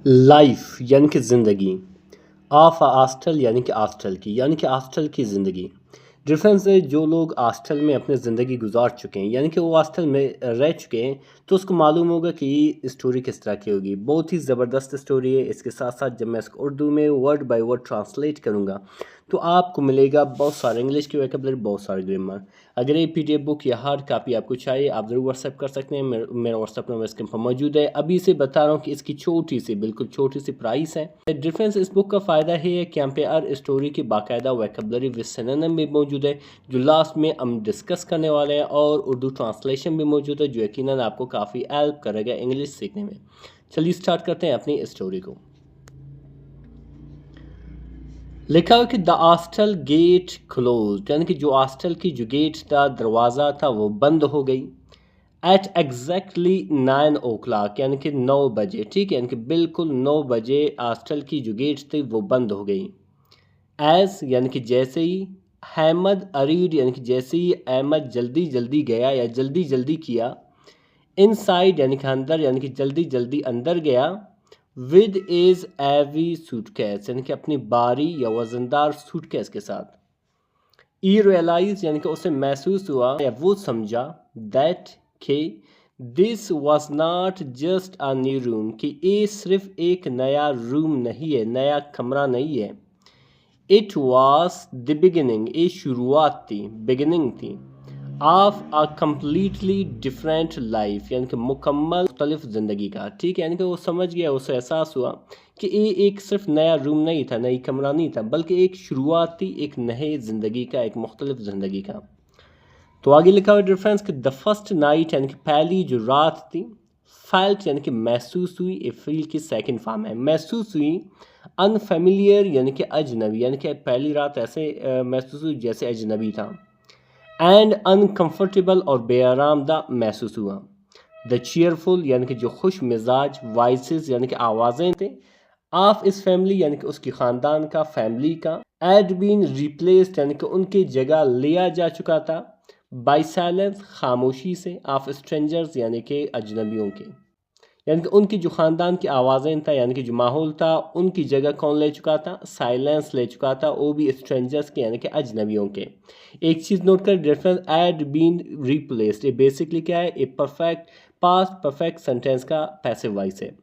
Life यानी कि ज़िंदगी ऑफ हॉस्टल यानी कि हॉस्टल की ज़िंदगी। डिफरेंस है, जो लोग हॉस्टल में अपनी ज़िंदगी गुजार चुके हैं यानी कि वो हॉस्टल में रह चुके हैं, तो उसको मालूम होगा कि ये स्टोरी किस तरह की होगी। बहुत ही ज़बरदस्त स्टोरी है। इसके साथ साथ जब मैं इसको उर्दू में वर्ड बाय वर्ड ट्रांसलेट करूँगा तो आपको मिलेगा बहुत सारे इंग्लिश की वोकैबुलरी, बहुत सारे ग्रामर। अगर ये पीडीएफ बुक या हार्ड कापी आपको चाहिए, आप ज़रूर व्हाट्सएप कर सकते हैं। मेरा व्हाट्सएप नंबर इसके ऊपर मौजूद है। अभी से बता रहा हूँ कि इसकी बिल्कुल छोटी सी प्राइस है। डिफरेंस इस बुक का फ़ायदा है कि यहाँ पे हर स्टोरी की बाकायदा वोकैबुलरी विद सिनोनिम भी मौजूद है, जो लास्ट में हम डिस्कस करने वाले हैं, और उर्दू ट्रांसलेशन भी मौजूद है, जो यकीनन आपको काफ़ी हेल्प करेगा इंग्लिश सीखने में। चलिए स्टार्ट करते हैं अपनी स्टोरी को। लिखा हो कि द हॉस्टल गेट क्लोज्ड, यानी कि जो हॉस्टल की जो गेट था, दरवाज़ा था, वो बंद हो गई। एट एग्जैक्टली 9 o'clock, यानी कि 9 बजे। ठीक है, यानी कि बिल्कुल 9 बजे हॉस्टल की जो गेट थी वो बंद हो गई। एज यानी कि जैसे ही, अहमद अरीड यानी कि जैसे ही अहमद जल्दी जल्दी गया या जल्दी जल्दी किया। इनसाइड यानी कि अंदर, यानी कि जल्दी जल्दी अंदर गया। विद इज एवी सूटकेस, यानी कि अपनी भारी या वजनदार सूटकेस के साथ। ई रियलाइज यानी कि उसे महसूस हुआ या वो समझा, दैट के this was not just a new room, कि ये सिर्फ एक नया रूम नहीं है, नया कमरा नहीं है। इट वॉज द बिगिनिंग, ये शुरुआत थी, बिगिनिंग थी, of a completely different life, यानी कि मुकम्मल मुख्तलिफ ज़िंदगी का। ठीक है, यानी कि वो समझ गया, उसे एहसास हुआ कि ये एक सिर्फ नया रूम नहीं था, नई कमरा नहीं था, बल्कि एक शुरुआत थी एक नए ज़िंदगी का, एक मुख्तलिफ ज़िंदगी का। तो आगे लिखा हुआ डिफरेंस कि द फर्स्ट नाइट, यानी कि पहली जो रात थी, फेल्ट यानी कि महसूस हुई, ए फील की सेकंड फॉर्म है, महसूस हुई। अनफेमिलियर यानी कि अजनबी, यानी कि पहली रात ऐसे महसूस हुई जैसे अजनबी था। एंड अनकंफर्टेबल और बेआरामदा महसूस हुआ। द चीयरफुल यानी कि जो खुश मिजाज, वॉइसेस यानी कि आवाज़ें थे, ऑफ इस फैमिली यानी कि उसकी ख़ानदान का, फैमिली का, एड बीन रिप्लेस्ड यानी कि उनकी जगह लिया जा चुका था, बाई साइलेंस खामोशी से, ऑफ स्ट्रेंजर्स यानी कि अजनबियों के, यानी कि उनकी जो ख़ानदान की आवाज़ें था, यानी कि जो माहौल था, उनकी जगह कौन ले चुका था, साइलेंस ले चुका था, वो भी स्ट्रेंजर्स के यानी कि अजनबियों के। एक चीज़ नोट कर, डिफरेंस एड बीन रिप्लेस्ड, ये बेसिकली क्या है, a perfect past perfect sentence का पैसिव वॉइस है।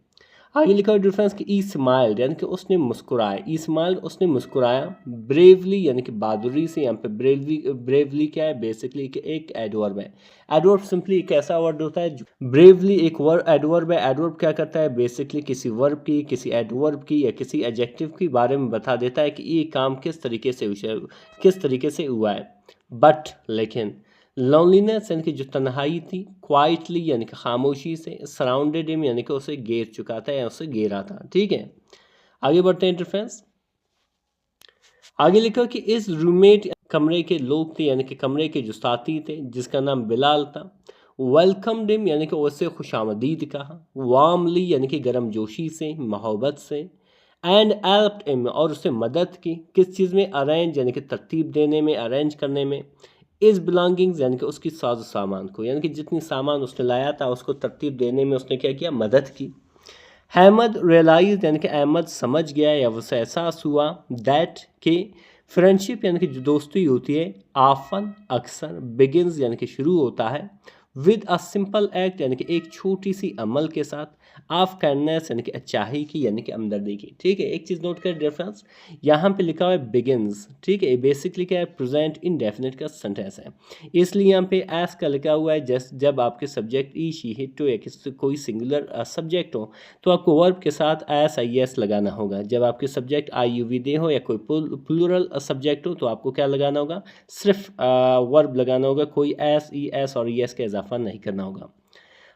आगे लिखा हुआ डिफरेंस कि ई स्माइल्ड यानी कि उसने मुस्कुराया, ई स्माइल्ड उसने मुस्कुराया। ब्रेवली यानी कि बहादुरी से, यहाँ पे ब्रेवली, ब्रेवली क्या है, बेसिकली कि एक एडवर्ब है। एडवर्ब सिंपली एक ऐसा वर्ड होता है, ब्रेवली एक वर्ड एडवर्ब है। एडवर्ब क्या करता है, बेसिकली किसी वर्ब की, किसी एडवर्ब की या किसी एडजेक्टिव के बारे में बता देता है कि ये काम किस तरीके से हुआ है। बट लेकिन लोनलीनेस यानी कि जो तन्हाई थी, क्वाइटली यानी कि खामोशी से, सराउंडेड हिम यानी कि उसे घेर चुका था या उसे घेरा था। ठीक है, आगे बढ़ते हैं डिफरेंस। आगे लिखा कि इस रूममेट कमरे के लोग थे, यानी कि कमरे के जो साथी थे, जिसका नाम बिलाल था। वेलकम डिम यानी कि उसे खुशामदीद कहा। वार्मली यानी कि गर्म जोशी से, मोहब्बत से। एंड हेल्प्ड हिम और उसे मदद की, किस चीज़ में, अरेंज यानी कि तरतीब देने में, अरेंज करने में। इस बिलोंगिंग्स यानी कि उसकी साजो सामान को, यानी कि जितनी सामान उसने लाया था उसको तरतीब देने में उसने क्या किया, मदद की। अहमद रियलाइज यानी कि अहमद समझ गया या उसे एहसास हुआ, दैट के फ्रेंडशिप यानी कि जो दोस्ती होती है, आफन अक्सर, बिगिंस यानी कि शुरू होता है, विद अ सिंपल एक्ट यानी कि एक छोटी सी अमल के साथ, ऑफ काइंडनेस यानी कि अच्छाई की, यानी कि हमदर्दी की। ठीक है, एक चीज़ नोट कर डिफरेंस, यहाँ पे लिखा हुआ है बिगिंस। ठीक है, बेसिकली क्या है, प्रेजेंट इनडेफिनिट का सेंटेंस है, इसलिए यहाँ पे एस का लिखा हुआ है। जब आपके सब्जेक्ट ई, शी, हिट हो या किसी कोई सिंगुलर सब्जेक्ट हो, तो आपको वर्ब के साथ एस आई एस लगाना होगा। जब आपके सब्जेक्ट आई यू वी दे हो या कोई प्लूरल सब्जेक्ट हो, तो आपको क्या लगाना होगा, सिर्फ वर्ब लगाना होगा, कोई एस, ई एस और ई एस का इजाफा नहीं करना होगा।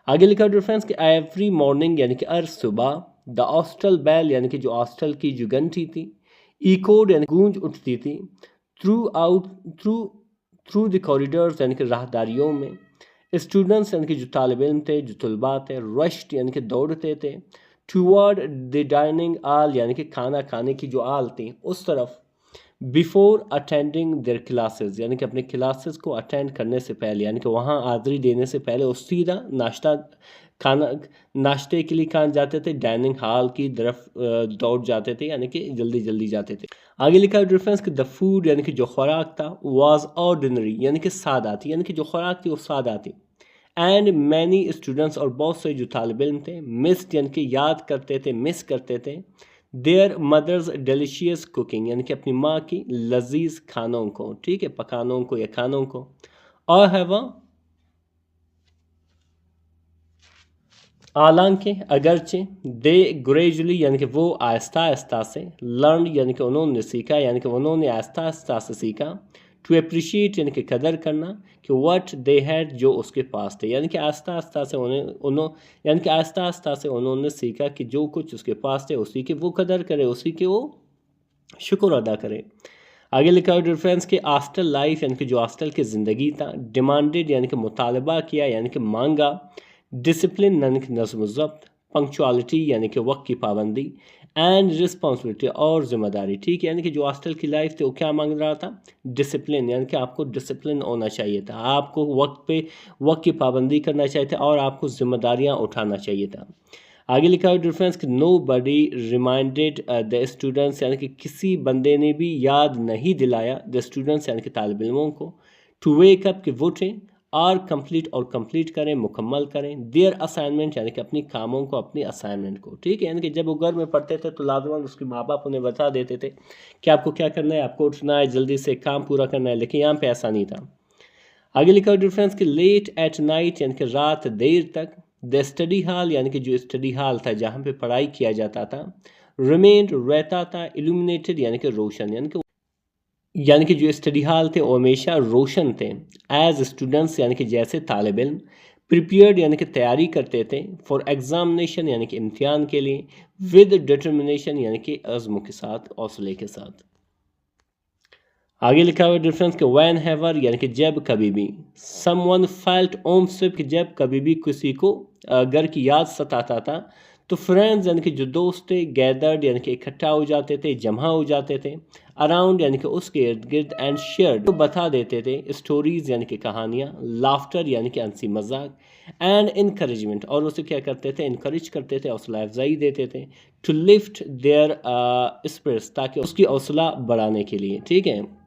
आगे लिखा डिफरेंस कि एवरी मॉर्निंग यानी कि हर सुबह, द हॉस्टल बेल यानी कि जो हॉस्टल की जो घंटी थी, इकोड यानी गूंज उठती थी, through out through through the corridors यानी कि राहदारियों में। स्टूडेंट्स यानी कि जो तालिब इल्म थे, जो तलबा थे, रश्ड यानी कि दौड़ते थे, टूवर्ड द डाइनिंग आल यानी कि खाना खाने की जो आल थी उस तरफ, बिफोर अटेंडिंग देयर क्लासेस यानी कि अपने क्लासेस को अटेंड करने से पहले, यानी कि वहाँ हाज़िरी देने से पहले, उस सीधा नाश्ता खाना नाश्ते के लिए कहाँ जाते थे, डाइनिंग हॉल की तरफ दौड़ जाते थे, यानी कि जल्दी जल्दी जाते थे। आगे लिखा है डिफरेंस कि द फूड यानी कि जो खुराक था वाज ऑर्डिनरी यानी कि सादा थी, यानी कि जो खुराक थी वो सादा थी। एंड मैनी स्टूडेंट्स और बहुत से जो तालिब इल्म थे मिस्ड यानी कि याद करते थे, मिस करते थे देयर मदर्स डिलीशियस कुकिंग यानी कि अपनी माँ की लजीज खानों को, ठीक है, पकानों को या खानों को। और हैवा हालांकि अगरचे दे ग्रेजुअली यानी कि वो आहिस्ता आहिस्ता से लर्न यानी कि उन्होंने सीखा, यानी कि उन्होंने आहिस्ता आहिस्ता से सीखा टू अप्रिशिएट यानी कि कदर करना कि व्हाट दे हैड जो उसके पास थे, यानी कि आहिस्ता आहिस्ता से यानी कि आहिस्ता आहिस्ता से उन्होंने सीखा कि जो कुछ उसके पास थे उसी की वो कदर करे, उसी की वो शुक्र अदा करे। आगे लिखा है डिफरेंस के हॉस्टल लाइफ यानी कि जो हॉस्टल की ज़िंदगी था डिमांडेड यानी कि मुतालबा किया यानी कि मांगा डिसिप्लिन यानी कि नज़्म ज़ब्त, पंक्चुअलिटी यानी कि वक्त की पाबंदी एंड रिस्पॉन्सिबिलिटी और ज़िम्मेदारी, ठीक है, यानी कि जो हॉस्टल की लाइफ थी वो क्या मांग रहा था, डिसिप्लिन, यानी कि आपको डिसिप्लिन होना चाहिए था, आपको वक्त की पाबंदी करना चाहिए था और आपको ज़िम्मेदारियाँ उठाना चाहिए था। आगे लिखा है डिफरेंस कि nobody reminded the students यानी कि किसी बंदे ने भी याद नहीं दिलाया द स्टूडेंट्स यानी कि तालिब इल्मों को टू वेक अप कि वो उठें और कंप्लीट करें, मुकम्मल करें देयर असाइनमेंट यानी कि अपनी कामों को, अपनी असाइनमेंट को, ठीक है, यानी कि जब वो घर में पढ़ते थे तो लाजमन उसके माँ बाप उन्हें बता देते थे कि आपको क्या करना है, आपको उठना है, जल्दी से काम पूरा करना है, लेकिन यहाँ पे ऐसा नहीं था। आगे लिखा हुआ डिफरेंस कि लेट एट नाइट यानी कि रात देर तक द स्टडी हॉल यानी कि जो स्टडी हॉल था जहाँ पे पढ़ाई किया जाता था रिमेंड रहता था इल्यूमिनेटेड यानी कि रोशन, यानी कि जो स्टडी हॉल थे वो हमेशा रोशन थे एज स्टूडेंट्स यानी कि जैसे तालिब इल्म प्रिपेयर्ड यानी कि तैयारी करते थे फॉर एग्जामिनेशन यानी कि इम्तिहान के लिए विद डिटर्मिनेशन यानी कि अज़्म के साथ, हौसले के साथ। आगे लिखा हुआ डिफरेंस कि वैन हैवर यानी कि जब कभी भी, समवन फेल्ट ओम सिप कि जब कभी भी किसी को घर की याद सताता था, तो फ्रेंड्स यानी कि जो दोस्त थे गैदर्ड यानी कि इकट्ठा हो जाते थे, जमा हो जाते थे अराउंड यानी कि उसके इर्द गिर्द एंड शेयर तो बता देते थे स्टोरीज यानी कि कहानियाँ, लाफ्टर यानी कि हंसी मजाक एंड इनकरेजमेंट और उसे क्या करते थे, इनकरेज करते थे, हौसला अफजाई देते थे टू लिफ्ट देयर स्पिरिट्स ताकि उसकी हौसला बढ़ाने के लिए, ठीक है।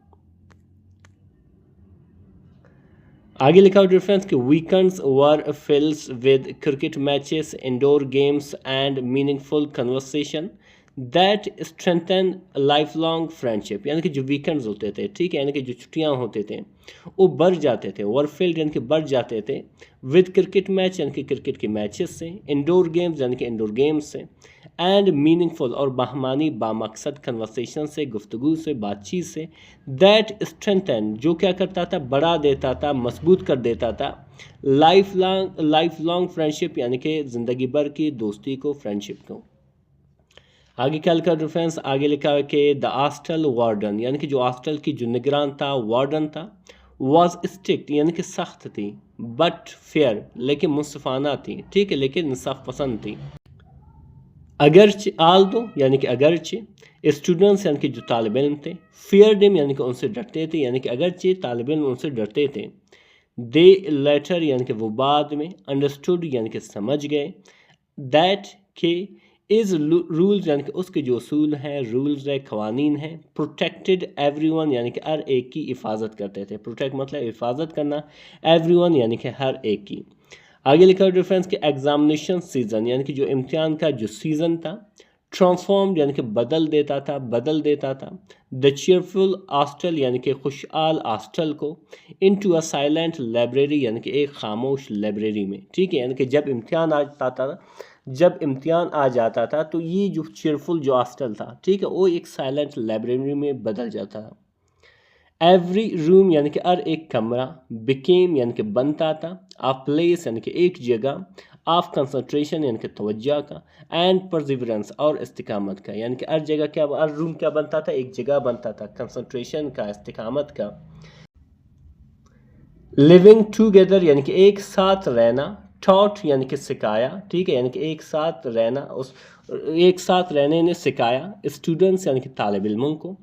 आगे लिखा हुआ डिफरेंस कि weekends were fills with cricket matches, indoor games and meaningful conversation that strengthen lifelong friendship, यानी कि जो वीकेंड्स होते थे, ठीक है, यानी कि जो छुट्टियां होते थे वो बढ़ जाते थे, वर फील्ड यानी कि बढ़ जाते थे विद क्रिकेट मैच यानी कि क्रिकेट के मैचेस से, इंडोर गेम्स यानी कि इंडोर गेम्स से एंड मीनिंगफुल और बाहमानी बामकसद कन्वर्सेशन से, गुफ्तगू से, बातचीत से दैट स्ट्रेंथन जो क्या करता था, बढ़ा देता था, मजबूत कर देता था लाइफ लॉन्ग फ्रेंडशिप यानी कि ज़िंदगी भर की दोस्ती को, फ्रेंडशिप को। आगे क्या लिखा डिफरेंस, आगे लिखा है कि द हॉस्टल वार्डन यानी कि जो हॉस्टल की जो निगरान था, वार्डन था, वाज स्ट्रिक्ट यानी कि सख्त थी, बट फेयर लेकिन मुंसफाना थी, ठीक है, लेकिन इंसाफ पसंद थी। अगरचे आल दो यानी कि अगरचे स्टूडेंट्स यानी कि जो तालिब इल्म थे फियर डिम यानी कि उनसे डरते थे, यानी कि अगरचे तालिब इल्म उनसे डरते थे दे लेटर यानी कि वो बाद में अंडरस्टूड यानी कि समझ गए दैट के इज़ रूल्स यानी कि उसके जो असूल हैं, रूल्स है, कवानीन हैं, प्रोटेक्टेड एवरीवन यानी कि हर एक की हिफाजत करते थे, प्रोटेक्ट मतलब हिफाजत करना, एवरीवन यानी कि हर एक की। आगे लिखा डिफरेंस कि एग्जामिनेशन सीज़न यानी कि जो इम्तिहान का जो सीज़न था ट्रांसफॉर्म्ड यानी कि बदल देता था द चीयरफुल हॉस्टल यानी कि खुशहाल हॉस्टल को इनटू अ साइलेंट लाइब्रेरी यानी कि एक खामोश लाइब्रेरी में, ठीक है, यानी कि जब इम्तिहान आ जाता था तो ये जो चीयरफुल जो हॉस्टल था, ठीक है, वो एक साइलेंट लाइब्रेरी में बदल जाता था। एवरी रूम यानी कि हर एक कमरा बिकेम यानी कि बनता था ऑफ प्लेस यानी कि एक जगह ऑफ कंसंट्रेशन यानी कि तवज्जो का एंड परसिवरेंस और इस्तिकामत का, यानी कि हर जगह क्या, हर रूम क्या बनता था, एक जगह बनता था कंसंट्रेशन का, इस्तिकामत का। लिविंग टूगेदर यानी कि एक साथ रहना, टॉट यानी कि सिखाया, ठीक है, यानी कि एक साथ रहने ने सिखाया स्टूडेंट्स यानी कि तालिब इल्मों को,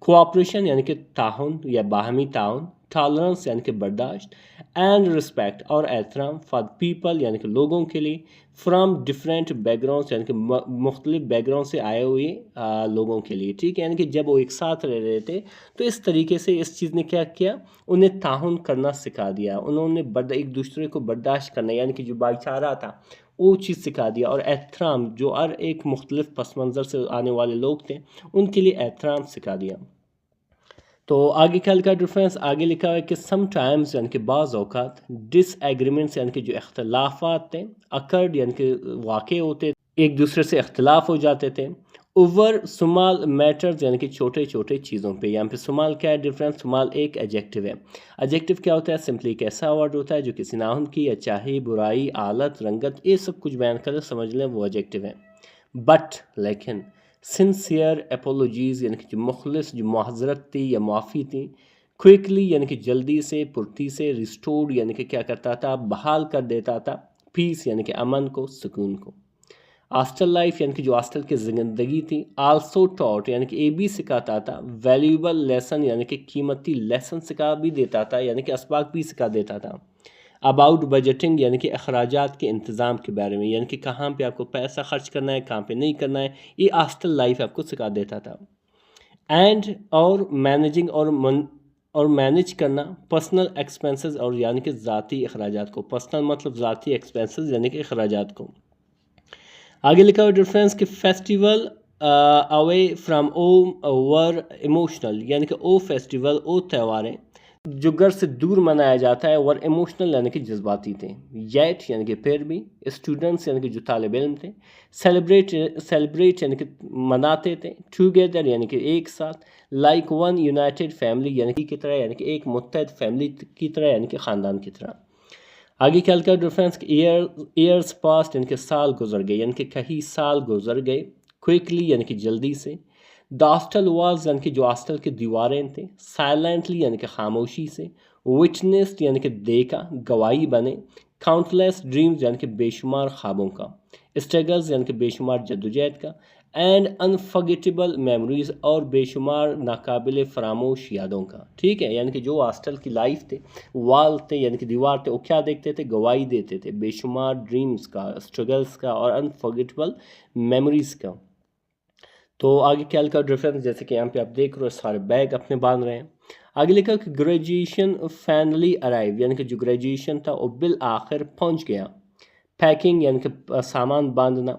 कोऑपरेशन यानी कि ताउन या बाहमी ताउन, टॉलरेंस यानी कि बर्दाश्त, एंड रिस्पेक्ट और एहतराम फॉर पीपल यानी कि लोगों के लिए, फ्राम डिफरेंट बैकग्राउंड यानी कि मुख्तलिफ बैकग्राउंड से आए हुए लोगों के लिए। ठीक है, यानी कि जब वो एक साथ रह रहे थे तो इस तरीके से इस चीज़ ने क्या किया, उन्हें ताउन करना सिखा दिया, उन्होंने एक दूसरे को बर्दाश्त करना यानी कि जो भाईचारा था वो चीज़ सिखा दिया, और एहतराम जो हर एक मुख्तलिफ पस मंज़र से आने वाले लोग थे उनके लिए एहतराम सिखा दिया। तो आगे क्या लिखा डिफरेंस, आगे लिखा है कि समटाइम्स यानी कि बाज़ औक़ात डिसएग्रीमेंट्स यानी कि जो इख्तलाफात थे अकर्ड यानी कि वाक़ होते, एक दूसरे से इख्तलाफ हो जाते थे, ओवर स्मॉल मैटर्स यानी कि छोटे छोटे चीज़ों पे। यहाँ पे स्मॉल क्या है डिफरेंस, स्मॉल एक एडजेक्टिव है। एडजेक्टिव क्या होता है, सिंपली एक ऐसा वर्ड होता है जो किसी नाउन की अच्छाई बुराई आलत रंगत ये सब कुछ बयान कर समझ लें वो एडजेक्टिव है। बट लेकिन सिंसियर एपोलॉजीज़ यानी कि जो मुखलिस जो माजरत थी या माफ़ी थी, क्विकली यानी कि जल्दी से फुर्ती से, रिस्टोर्ड यानी कि क्या करता था, बहाल कर देता था, पीस यानी कि अमन को सुकून को। हॉस्टल लाइफ यानी कि जो हॉस्टल की ज़िंदगी थी, आल्सो टॉट यानी कि ये भी सिखाता था, वैल्यूएबल लेसन यानी कि कीमती लेसन सिखा भी देता था यानी कि असबाक भी सिखा देता था। अबाउट बजटिंग यानी कि अखराजात के इंतज़ाम के बारे में, यानी कि कहाँ पे आपको पैसा खर्च करना है कहाँ पे नहीं करना है, ये हॉस्टल लाइफ आपको सिखा देता था। एंड और मैनेजिंग और मैनेज करना पर्सनल एक्सपेंसेस और यानी कि ज़ाती अखराजात को, पर्सनल मतलब ज़ाती एक्सपेंसेस यानी कि अखराजात को। आगे लिखा हुआ डिफरेंस कि festival away from home were emotional यानी कि ओ फेस्टिवल ओ त्यौहारें जो घर से दूर मनाया जाता है वर इमोशनल यानी कि जज्बाती थे। येट यानी कि फिर भी, स्टूडेंट्स यानी कि जो तालिब इल्म थे, सेलिब्रेट यानी कि मनाते थे, टुगेदर यानी कि एक साथ, लाइक वन यूनाइटेड फैमिली यानी कि की तरह यानी कि एक मुत्तहद फैमिली की तरह यानी कि ख़ानदान की तरह। आगे क्या लिखा डिफरेंस, ईयर्स पास्ट यानी कि साल गुजर गए यानी कि कई साल गुजर गए, क्विकली यानी कि जल्दी से, द हॉस्टल वाज यानी कि जो हॉस्टल की दीवारें थे, साइलेंटली यानी कि खामोशी से, विटनेस्ड यानी कि देखा गवाही बने, काउंटलेस ड्रीम्स यानी कि बेशुमार ख्वाबों का, स्ट्रगल्स यानी कि बेशुमार जद्दोजहद का, एंड अनफर्गेटेबल मेमोरीज और बेशुमार नाकाबिल फरामोश यादों का। ठीक है, यानी कि जो हॉस्टल की लाइफ थे, वाल थे यानी कि दीवार थे, वो क्या देखते थे, गवाही देते थे बेशुमार ड्रीम्स का, स्ट्रगल्स का और अनफर्गेटेबल मेमोरीज का। तो आगे क्या लिखा डिफरेंस, जैसे कि यहाँ पे आप देख रहे हो सारे बैग अपने बांध रहे हैं। आगे लिखा कि ग्रेजुएशन फाइनली अराइव यानी कि जो ग्रेजुएशन था वो बिल आखिर पहुँच गया। पैकिंग यानी कि सामान बांधना,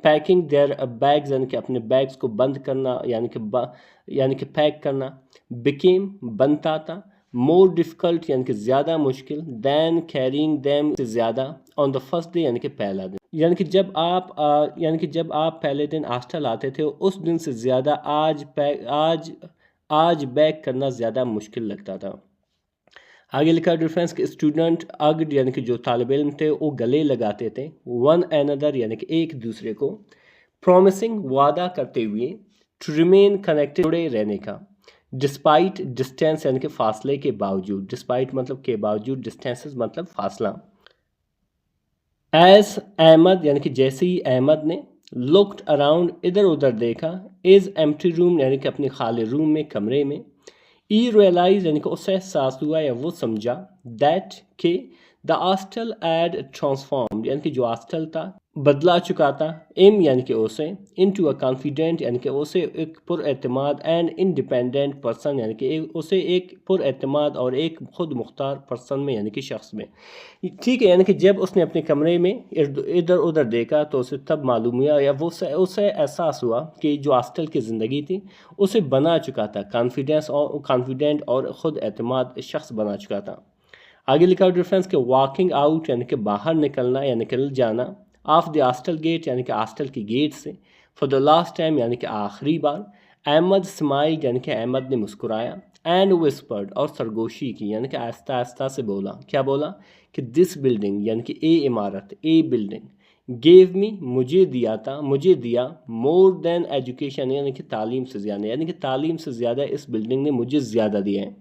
पैकिंग देयर बैग्स यानी कि अपने बैग्स को बंद करना यानी कि पैक करना, बिकेम बनता था, मोर डिफ़िकल्ट यानी कि ज़्यादा मुश्किल, दैन कैरिंग दैम से ज़्यादा, ऑन द फर्स्ट डे यानी कि पहला दिन, यानी कि जब आप पहले दिन हॉस्टल आते थे उस दिन से ज़्यादा आज बैग करना ज़्यादा मुश्किल लगता था। आगे लिखा डिफरेंस कि स्टूडेंट अग्ड यानी कि जो तालिब इल्म थे वो गले लगाते थे, वन एनदर यानी कि एक दूसरे को, प्रॉमिसिंग वादा करते हुए, टू रिमेन कनेक्टेड जुड़े रहने का, डिस्पाइट डिस्टेंस यानी कि फासले के बावजूद, डिस्पाइट मतलब के बावजूद, डिस्टेंसेस मतलब फासला। एस अहमद यानी कि जैसे ही अहमद ने, लुक्ड अराउंड इधर उधर देखा, इज एम्प्टी रूम यानी कि अपने खाली रूम में कमरे में, ई रियलाइज यानी कि उसे एहसास हुआ या वो समझा, दैट के द हॉस्टल एड ट्रांसफॉर्म यानी कि जो हॉस्टल था बदला चुका था, एम यानी कि उसे, इनटू अ कॉन्फिडेंट यानी कि उसे एक पुरएतमाद एंड इंडिपेंडेंट पर्सन यानी कि उसे एक पुरएतमाद और एक खुद मुख्तार पर्सन में यानी कि शख्स में। ठीक है, यानी कि जब उसने अपने कमरे में इधर उधर देखा तो उसे तब मालूम हुआ या वो उसे एहसास हुआ कि जो हॉस्टल की ज़िंदगी थी उसे बना चुका था, कॉन्फिडेंट और ख़ुद एतमाद शख्स बना चुका था। आगे लिखा डिफरेंस के वॉकिंग आउट यानी कि बाहर निकलना या निकल जाना, ऑफ द हॉस्टल गेट यानी कि हॉस्टल की गेट से, फॉर द लास्ट टाइम यानी कि आखिरी बार, अहमद स्माइल यानी कि अहमद ने मुस्कुराया, एंड विस्पर्ड और सरगोशी की यानी कि आहिस्ता आहिस्ता से बोला, क्या बोला कि दिस बिल्डिंग यानी कि ए इमारत, ए बिल्डिंग, गेव मी मुझे दिया, मोर देन एजुकेशन यानी कि तालीम से ज़्यादा, यानी कि तालीम से ज़्यादा इस बिल्डिंग ने मुझे ज़्यादा दिया है।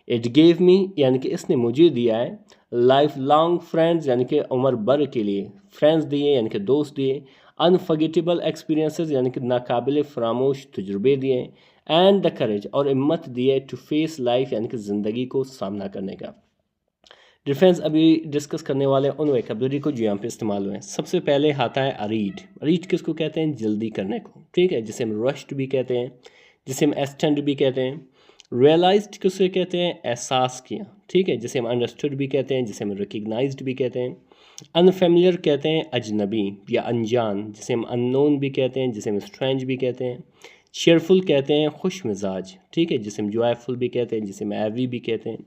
इट गेव मी यानी कि इसने मुझे दिया है, लाइफ लॉन्ग फ्रेंड्स यानी कि उम्र भर के लिए, फ्रेंड्स दिए यानी कि दोस्त दिए, अनफर्गेटेबल एक्सपीरियंसेस यानी कि नाकाबिल फरामोश तजुर्बे दिए, एंड द करेज और हिम्मत दिए टू फेस लाइफ यानी कि ज़िंदगी को सामना करने का। डिफरेंस अभी डिस्कस करने वाले उन वोकैबुलरी को जो यहाँ पे इस्तेमाल हुए हैं। सबसे पहले आता है अरीड। अरीड किसको कहते हैं? जल्दी करने को, ठीक है, जिसे हम रश्ड भी कहते हैं, जिसे हम एस्टेंड भी कहते हैं। रियलाइज्ड किसे कहते हैं? एहसास किया, ठीक है, जिसे हम अंडरस्टूड भी कहते हैं, जिसे हम रिकग्नाइज्ड भी कहते हैं। अनफेमिलियर कहते हैं अजनबी या अनजान, जिसे हम अननोन भी कहते हैं, जिसे हम स्ट्रेंज भी कहते हैं। शेयरफुल कहते हैं खुश मिजाज, ठीक है, जिसे हम जॉयफुल भी कहते हैं, जिसे हम एवी भी कहते हैं,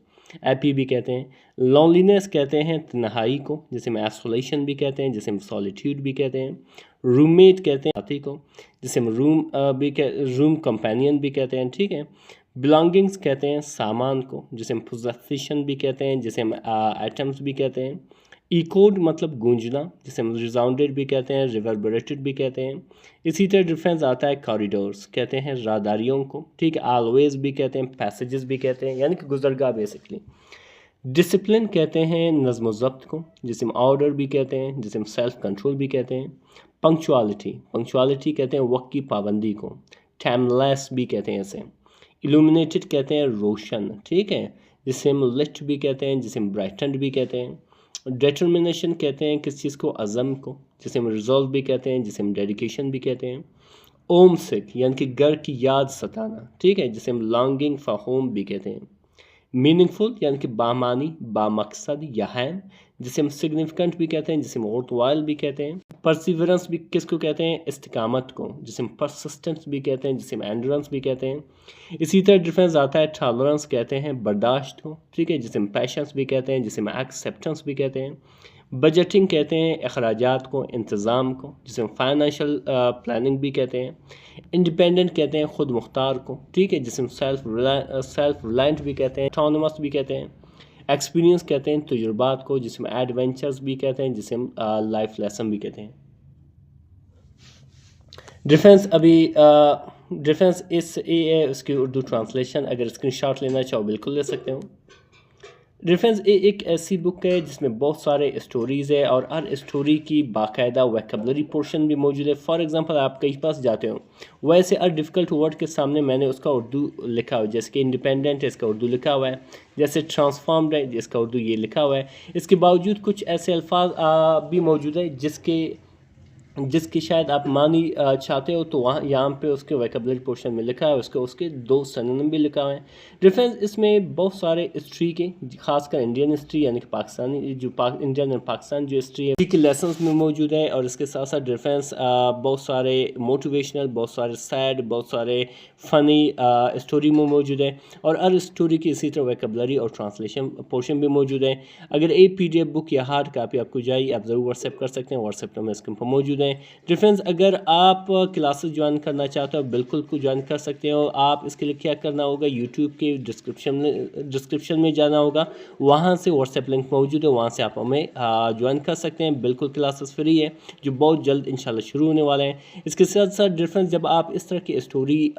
एपी भी कहते हैं। लोनलीनेस कहते हैं तन्हाई को, जिसे हम आइसोलेशन भी कहते हैं, जिसे हम सॉलिट्यूड भी कहते हैं। रूममेट कहते हैं साथी को, जिसे हम रूम कंपेनियन भी कहते हैं, ठीक है। बिलोंगिंग्स कहते हैं सामान को, जिसे हम पोजेशन भी कहते हैं, जिसे हम आइटम्स भी कहते हैं। इकोड मतलब गूंजना, जिसे हम रिजाउंडेड भी कहते हैं, रिवर्बरेटेड भी कहते हैं। इसी तरह डिफरेंस आता है कॉरिडोर्स कहते हैं राहदारियों को, ठीक है, ऑलवेज भी कहते हैं, पैसेजेस भी कहते हैं, यानी कि गुजरगाह बेसिकली। डिसिप्लिन कहते हैं नज़्म व ज़ब्त को, जिसे हम ऑर्डर भी कहते हैं, जिसे हम सेल्फ कंट्रोल भी कहते हैं। पंक्चुअलिटी कहते हैं वक्त की पाबंदी को, टाइमलेस भी कहते हैं इसे। इल्यूमिनेटेड कहते हैं रोशन, ठीक है, जिसे हम लिट भी कहते हैं, जिसे हम ब्राइटनड भी कहते हैं। डिटर्मिनेशन कहते हैं किस चीज़ को? अज़म को, जिसे हम रिजॉल्व भी कहते हैं, जिसे हम डेडिकेशन भी कहते हैं। ओम सिक यानी कि घर की याद सताना, ठीक है, जिसे हम लॉन्गिंग फॉर होम भी कहते हैं। मीनिंगफुल यानी कि बामानी, बामकसद या हैम, जिसे हम सिग्निफिकेंट भी कहते हैं, जिसे हम वर्थवाइल भी कहते हैं। परसिवरेंस भी किसको कहते हैं? इस्तिकामत को, जिसे हम परसिस्टेंस भी कहते हैं, जिसे हम एंड्योरेंस भी कहते हैं। इसी तरह डिफरेंस आता है टॉलरेंस कहते हैं बर्दाश्त को, ठीक है, जिसे हम पैशंस भी कहते हैं, जिसे हम एक्सेप्टेंस भी कहते हैं। बजटिंग कहते हैं अखराजात को, इंतज़ाम को, जिसे हम फाइनेंशियल प्लानिंग भी कहते हैं। इंडिपेंडेंट कहते हैं ख़ुद मुख्तार को, ठीक है, जिसे हम सेल्फ रिलायंट भी कहते हैं, ऑटोनोमस भी कहते हैं। एक्सपीरियंस कहते हैं तजुर्बात को, जिसे हम एडवेंचर्स भी कहते हैं, जिसे हम लाइफ लेसन भी कहते हैं। डिफरेंस इस ये उसकी उर्दू ट्रांसलेशन अगर स्क्रीनशॉट लेना चाहो बिल्कुल ले सकते हो। डिफरेंस एक ऐसी बुक है जिसमें बहुत सारे स्टोरीज़ है और हर स्टोरी की बाकायदा वोकैबुलरी पोर्शन भी मौजूद है। फॉर एग्जांपल आप कहीं पास जाते हो, वैसे हर डिफ़िकल्ट वर्ड के सामने मैंने उसका उर्दू लिखा हुआ है, जैसे कि इंडिपेंडेंट है इसका उर्दू लिखा हुआ है, जैसे ट्रांसफॉर्म्ड है जिसका उर्दू ये लिखा हुआ है। इसके बावजूद कुछ ऐसे अल्फाज भी मौजूद है जिसकी शायद आप मानी चाहते हो, तो वहाँ यहाँ पे उसके वोकैबुलरी पोर्शन में लिखा है, उसके दो सिनोनिम भी लिखा हुआ है। डिफरेंस इसमें बहुत सारे हिस्ट्री के, खासकर इंडियन हिस्ट्री यानी कि पाकिस्तानी इंडियन और पाकिस्तान जो हिस्ट्री है के लेसन्स में मौजूद है। और इसके साथ साथ डिफरेंस बहुत सारे मोटिवेशनल, बहुत सारे सैड, बहुत सारे फ़नी स्टोरी में मौजूद है। और हर स्टोरी की इसी तरह वोकैबुलरी और ट्रांसलेशन पोर्शन भी मौजूद है। अगर एक PDF बुक या हार्ड कापी आपको चाहिए, आप ज़रूर व्हाट्सएप कर सकते हैं, व्हाट्सएप नंबर इसके ऊपर मौजूद है। डिफरेंस अगर आप क्लासेस ज्वाइन करना चाहते हो बिल्कुल को ज्वाइन कर सकते हो। आप इसके लिए क्या करना होगा, यूट्यूब के डिस्क्रिप्शन में जाना होगा, वहाँ से व्हाट्सएप लिंक मौजूद है, वहाँ से आप हमें ज्वाइन कर सकते हैं। बिल्कुल क्लासेस फ्री है जो बहुत जल्द इंशाल्लाह शुरू होने वाले हैं। इसके साथ साथ डिफरेंस जब आप इस तरह की स्टोरी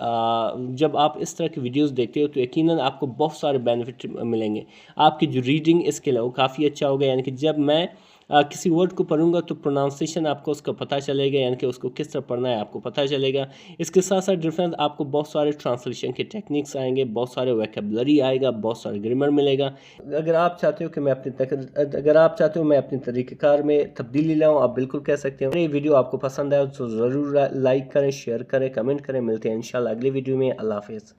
जब आप इस तरह की वीडियोस देखते हो तो यकीनन आपको बहुत सारे बेनिफिट मिलेंगे। आपकी जो रीडिंग स्किल है वो काफ़ी अच्छा होगा, यानी कि जब मैं किसी वर्ड को पढ़ूंगा तो प्रोनाउंसिएशन आपको उसका पता चलेगा, यानी कि उसको किस तरह पढ़ना है आपको पता चलेगा। इसके साथ साथ डिफरेंस आपको बहुत सारे ट्रांसलेशन के टेक्निक्स आएंगे, बहुत सारे वोकैबुलरी आएगा, बहुत सारे ग्रामर मिलेगा। अगर आप चाहते हो कि मैं अपने तरीक़ेकार में तब्दीली लाऊं, आप बिल्कुल कह सकते हो। ये वीडियो आपको पसंद आए तो ज़रूर लाइक करें, शेयर करें, कमेंट करें। मिलते हैं इंशाल्लाह अगली वीडियो में। अल्लाह हाफ़िज़।